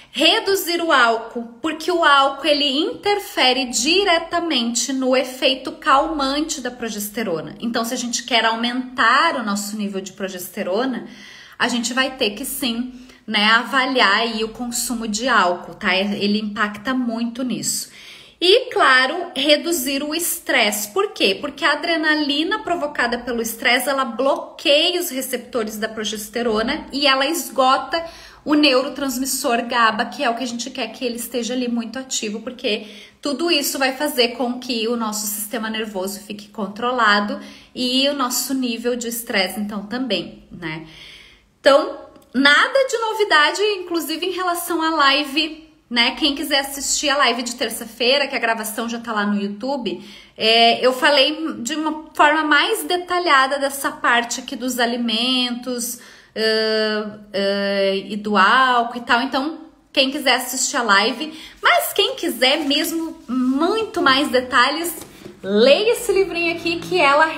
[SPEAKER 1] Reduzir o álcool, porque o álcool ele interfere diretamente no efeito calmante da progesterona. Então, se a gente quer aumentar o nosso nível de progesterona, a gente vai ter que sim, né, avaliar aí o consumo de álcool, tá? Ele impacta muito nisso. E, claro, reduzir o estresse. Por quê? Porque a adrenalina provocada pelo estresse, ela bloqueia os receptores da progesterona e ela esgota o neurotransmissor GABA, que é o que a gente quer que ele esteja ali muito ativo, porque tudo isso vai fazer com que o nosso sistema nervoso fique controlado e o nosso nível de estresse, então, também, né? Então, nada de novidade, inclusive em relação à live, né? Quem quiser assistir a live de terça-feira, que a gravação já tá lá no YouTube, eu falei de uma forma mais detalhada dessa parte aqui dos alimentos e do álcool e tal. Então, quem quiser assistir a live, mas quem quiser mesmo muito mais detalhes, leia esse livrinho aqui que ela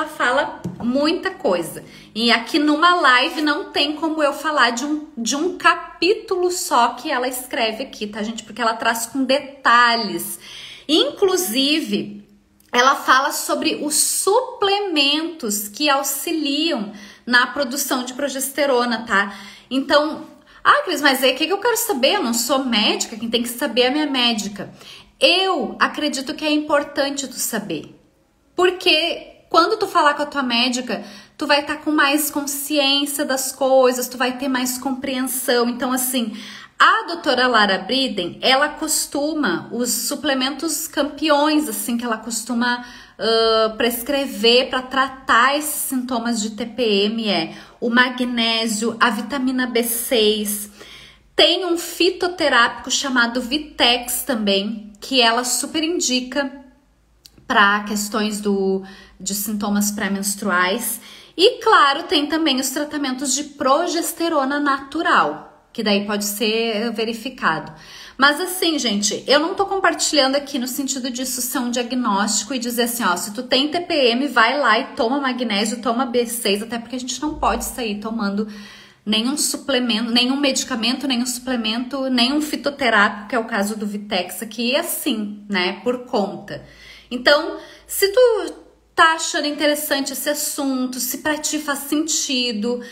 [SPEAKER 1] fala muita coisa. E aqui numa live não tem como eu falar de um capítulo só que ela escreve aqui, tá, gente? Porque ela traz com detalhes. Inclusive, ela fala sobre os suplementos que auxiliam na produção de progesterona, tá? Então, Cris, mas aí o que eu quero saber? Eu não sou médica, quem tem que saber é a minha médica. Eu acredito que é importante tu saber, porque quando tu falar com a tua médica, tu vai estar com mais consciência das coisas, tu vai ter mais compreensão. Então, assim, A doutora Lara Briden, ela costuma, os suplementos campeões, assim, que ela costuma prescrever para tratar esses sintomas de TPM é o magnésio, a vitamina B6, tem um fitoterápico chamado Vitex também, que ela super indica para questões de sintomas pré-menstruais. E claro, tem também os tratamentos de progesterona natural, que daí pode ser verificado. Mas assim, gente, eu não tô compartilhando aqui no sentido disso ser um diagnóstico e dizer assim, ó, se tu tem TPM, vai lá e toma magnésio, toma B6, até porque a gente não pode sair tomando nenhum suplemento, nenhum medicamento, nenhum suplemento, nenhum fitoterápico, que é o caso do Vitex aqui, assim, né, por conta. Então, se tu tá achando interessante esse assunto, se pra ti faz sentido,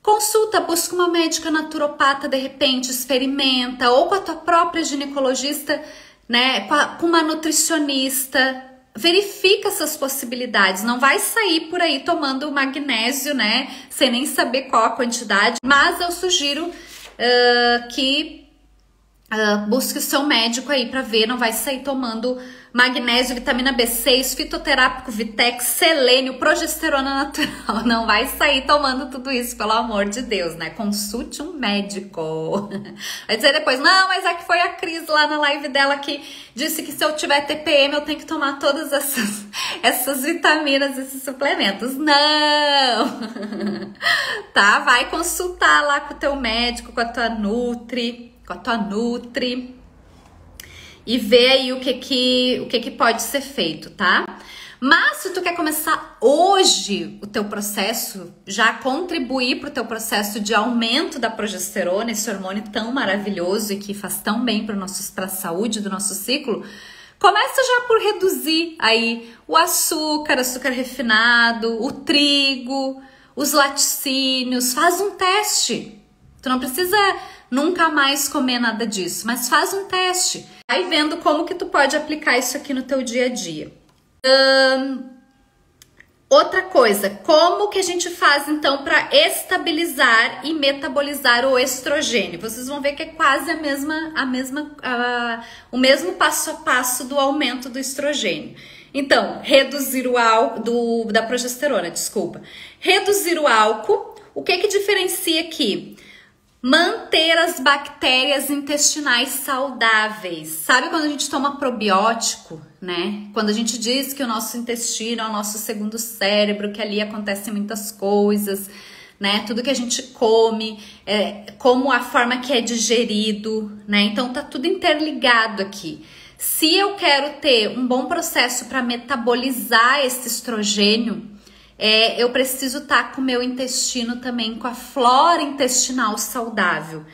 [SPEAKER 1] consulta, busca uma médica naturopata, de repente, experimenta, ou com a tua própria ginecologista, né, com uma nutricionista, verifica essas possibilidades, não vai sair por aí tomando magnésio, né, sem nem saber qual a quantidade, mas eu sugiro que busque o seu médico aí para ver, não vai sair tomando magnésio, vitamina B6, fitoterápico Vitex, selênio, progesterona natural. Não vai sair tomando tudo isso, pelo amor de Deus, né? Consulte um médico. Vai dizer depois, não, mas é que foi a Cris lá na live dela que disse que se eu tiver TPM eu tenho que tomar todas essas vitaminas, esses suplementos. Não! Tá? Vai consultar lá com o teu médico, com a tua Nutri, e ver aí o que pode ser feito, tá? Mas se tu quer começar hoje o teu processo, já contribuir para o teu processo de aumento da progesterona, esse hormônio tão maravilhoso e que faz tão bem para a saúde do nosso ciclo, começa já por reduzir aí o açúcar refinado, o trigo, os laticínios, faz um teste. Tu não precisa nunca mais comer nada disso, mas faz um teste. Vai vendo como que tu pode aplicar isso aqui no teu dia a dia. Outra coisa, como que a gente faz então para estabilizar e metabolizar o estrogênio? Vocês vão ver que é quase o mesmo passo a passo do aumento do estrogênio. Então, reduzir o álcool da progesterona, desculpa. Reduzir o álcool. O que diferencia aqui? Manter as bactérias intestinais saudáveis. Sabe quando a gente toma probiótico, né? Quando a gente diz que o nosso intestino é o nosso segundo cérebro, que ali acontecem muitas coisas, né? Tudo que a gente come, como a forma que é digerido, né? Então tá tudo interligado aqui. Se eu quero ter um bom processo para metabolizar esse estrogênio, eu preciso estar com o meu intestino também, com a flora intestinal saudável,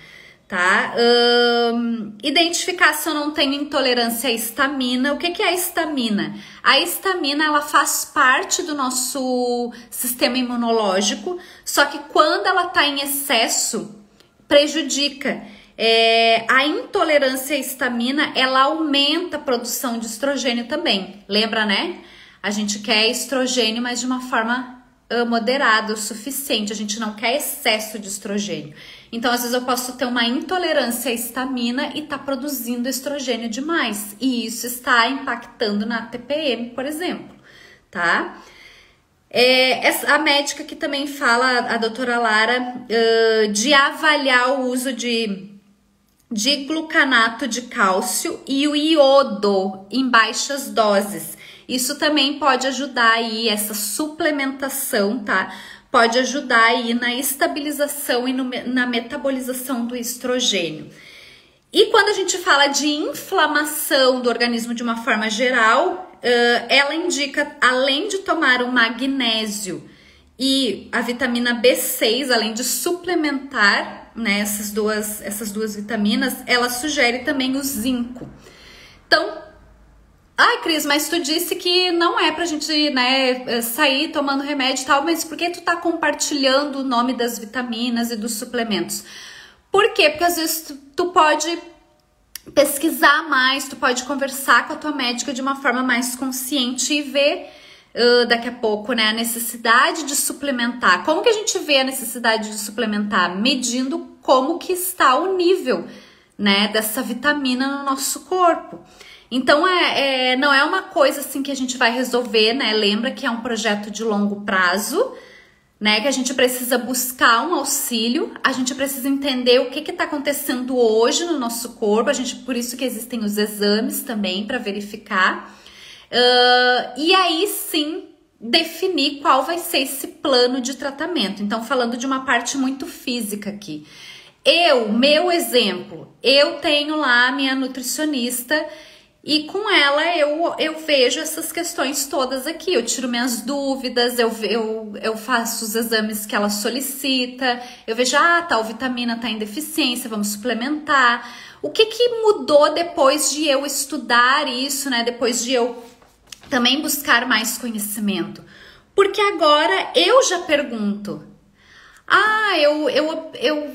[SPEAKER 1] tá? Identificar se eu não tenho intolerância à histamina. O que é a histamina? A histamina, ela faz parte do nosso sistema imunológico, só que quando ela tá em excesso, prejudica. A intolerância à histamina, ela aumenta a produção de estrogênio também, lembra, né? A gente quer estrogênio, mas de uma forma moderada, o suficiente. A gente não quer excesso de estrogênio. Então, às vezes eu posso ter uma intolerância à histamina e tá produzindo estrogênio demais. E isso está impactando na TPM, por exemplo, tá? A médica que também fala, a doutora Lara, de avaliar o uso de glucanato de cálcio e o iodo em baixas doses. Isso também pode ajudar aí, essa suplementação, tá? Pode ajudar aí na estabilização e na metabolização do estrogênio. E quando a gente fala de inflamação do organismo de uma forma geral, ela indica, além de tomar o magnésio e a vitamina B6, além de suplementar, né, essas duas vitaminas, ela sugere também o zinco. Então, ai, Cris, mas tu disse que não é pra gente, né, sair tomando remédio e tal, mas por que tu tá compartilhando o nome das vitaminas e dos suplementos? Por quê? Porque às vezes tu pode pesquisar mais, tu pode conversar com a tua médica de uma forma mais consciente e ver daqui a pouco, né, a necessidade de suplementar. Como que a gente vê a necessidade de suplementar? Medindo como que está o nível, né, dessa vitamina no nosso corpo. Então, não é uma coisa assim que a gente vai resolver, né? Lembra que é um projeto de longo prazo, né? Que a gente precisa buscar um auxílio, a gente precisa entender o que está acontecendo hoje no nosso corpo, por isso que existem os exames também para verificar. E aí sim definir qual vai ser esse plano de tratamento. Então, falando de uma parte muito física aqui. Meu exemplo, eu tenho lá a minha nutricionista e com ela eu vejo essas questões todas aqui. Eu tiro minhas dúvidas, eu faço os exames que ela solicita, eu vejo, tal vitamina tá em deficiência, vamos suplementar. O que mudou depois de eu estudar isso, né? Depois de eu também buscar mais conhecimento? Porque agora eu já pergunto.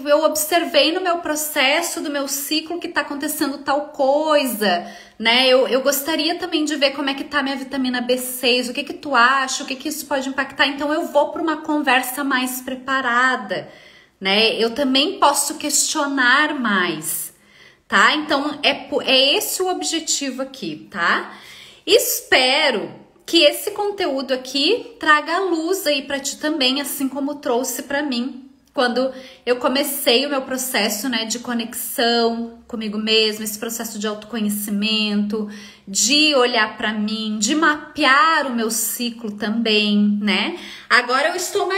[SPEAKER 1] Eu observei no meu processo do meu ciclo que tá acontecendo tal coisa, né? Eu gostaria também de ver como é que tá minha vitamina B6, o que tu acha, o que isso pode impactar. Então eu vou para uma conversa mais preparada, né? Eu também posso questionar mais, tá? Então é esse o objetivo aqui, tá? Espero que esse conteúdo aqui traga luz aí para ti também, assim como trouxe para mim quando eu comecei o meu processo, né, de conexão comigo mesma, esse processo de autoconhecimento, de olhar para mim, de mapear o meu ciclo também, né? Agora eu estou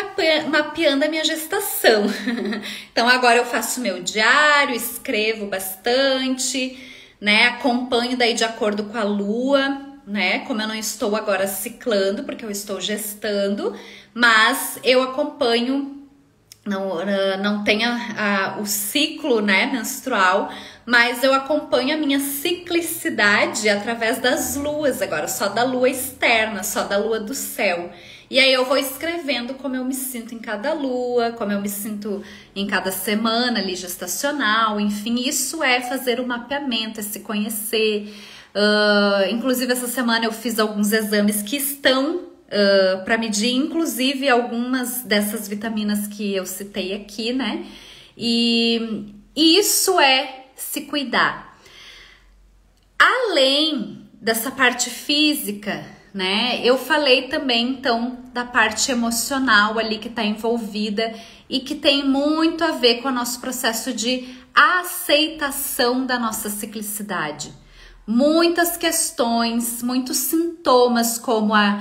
[SPEAKER 1] mapeando a minha gestação. Então agora eu faço meu diário, escrevo bastante, né? Acompanho daí de acordo com a lua, né? Como eu não estou agora ciclando, porque eu estou gestando, mas eu acompanho, não tenho o ciclo, né, menstrual, mas eu acompanho a minha ciclicidade através das luas agora, só da lua externa, só da lua do céu. E aí eu vou escrevendo como eu me sinto em cada lua, como eu me sinto em cada semana ali gestacional, enfim, isso é fazer o mapeamento, é se conhecer. Inclusive essa semana eu fiz alguns exames que estão para medir, inclusive algumas dessas vitaminas que eu citei aqui, né? E isso é se cuidar. Além dessa parte física, né? Eu falei também então da parte emocional ali que está envolvida e que tem muito a ver com o nosso processo de aceitação da nossa ciclicidade. Muitas questões, muitos sintomas como a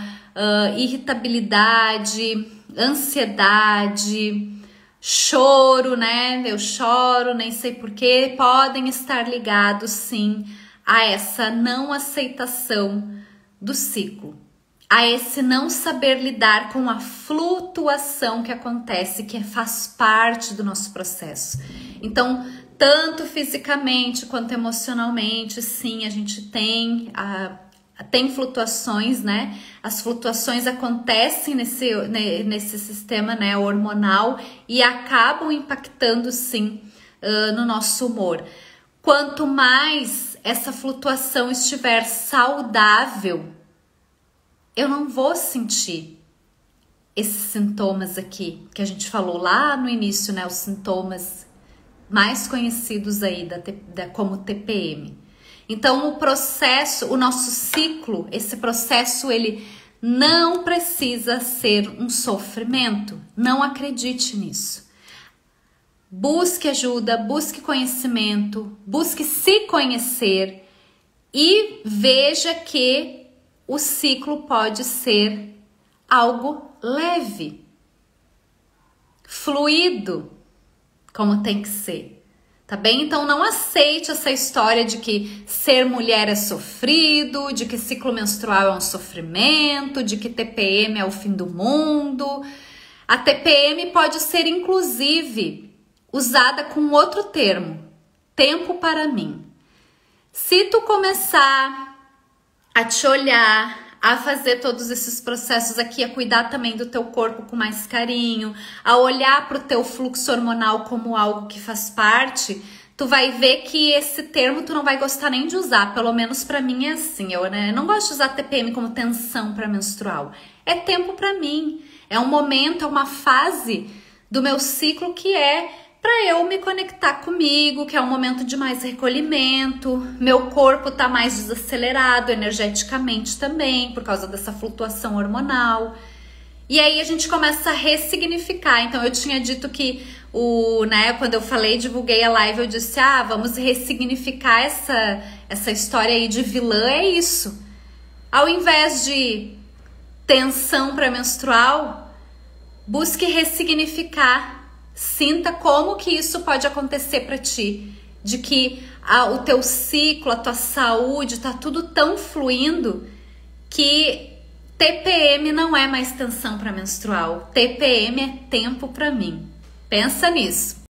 [SPEAKER 1] irritabilidade, ansiedade, choro, né? Eu choro, nem sei porquê, podem estar ligados sim a essa não aceitação do ciclo, a esse não saber lidar com a flutuação que acontece, que faz parte do nosso processo. Então, tanto fisicamente quanto emocionalmente, sim, a gente tem flutuações, né? As flutuações acontecem nesse sistema, né, hormonal e acabam impactando, sim, no nosso humor. Quanto mais essa flutuação estiver saudável, eu não vou sentir esses sintomas aqui que a gente falou lá no início, né? Os sintomas mais conhecidos aí como TPM. Então o nosso ciclo, esse processo, ele não precisa ser um sofrimento. Não acredite nisso. Busque ajuda, busque conhecimento, busque se conhecer e veja que o ciclo pode ser algo leve, fluido, como tem que ser, tá bem? Então não aceite essa história de que ser mulher é sofrido, de que ciclo menstrual é um sofrimento, de que TPM é o fim do mundo. A TPM pode ser inclusive usada com outro termo, tempo para mim. Se tu começar a te olhar, a fazer todos esses processos aqui, a cuidar também do teu corpo com mais carinho, a olhar para o teu fluxo hormonal como algo que faz parte, tu vai ver que esse termo tu não vai gostar nem de usar, pelo menos para mim é assim, eu não gosto de usar TPM como tensão pré-menstrual, é tempo para mim, é um momento, é uma fase do meu ciclo que é para eu me conectar comigo, que é um momento de mais recolhimento, meu corpo tá mais desacelerado energeticamente também, por causa dessa flutuação hormonal. E aí a gente começa a ressignificar. Então eu tinha dito que quando eu falei, divulguei a live, eu disse, vamos ressignificar essa história aí de vilã, é isso. Ao invés de tensão pré-menstrual, busque ressignificar. Sinta como que isso pode acontecer para ti, de que o teu ciclo, a tua saúde, tá tudo tão fluindo que TPM não é mais tensão pré-menstrual. TPM é tempo para mim. Pensa nisso.